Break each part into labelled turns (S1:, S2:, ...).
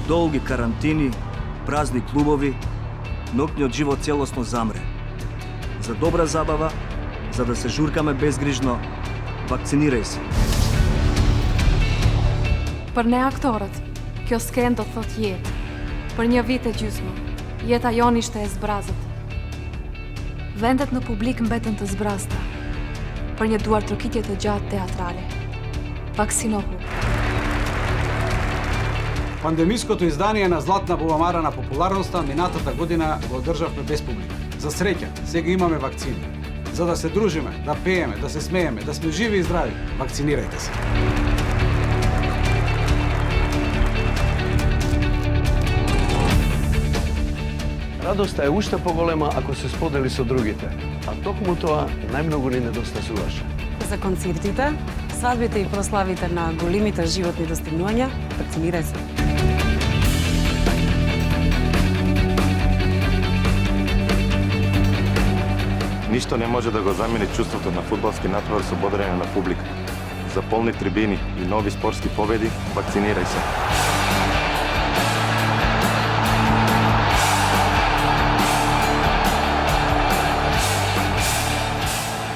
S1: Долги карантини, празни клубови, ноќниот живот целосно замре. За добра забава, за да се журкаме безгрижно, вакцинирај се.
S2: Për ne aktorët, kjo sken do thot jetë. Për një vit e gjysmë, jeta jon ishte e zbrazët. Vendet në publik mbetën të zbrazta, për një duar trokitje të gjatë teatrale. Vaksinohu.
S3: Пандемиското издание на Златна буламара на популярноста минатата година го одржавме без публика. За среќа, сега имаме вакцини. За да се дружиме, да пееме, да се смееме, да сме живи и здрави, вакцинирајте се.
S4: Радоста е уште поголема ако се сподели со другите, а токму тоа најмногу ни недостасуваше.
S5: За концертите, свадбите и прославите на големите животни достигнувања, вакцинирај се.
S6: Ништо не може да го замени чувството на фудбалски натпревар со бодрење на публика. За полни трибини и нови спортски победи, вакцинирај се.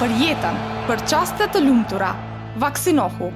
S7: Për jetën, për çaste të lumtura, vaksinohu.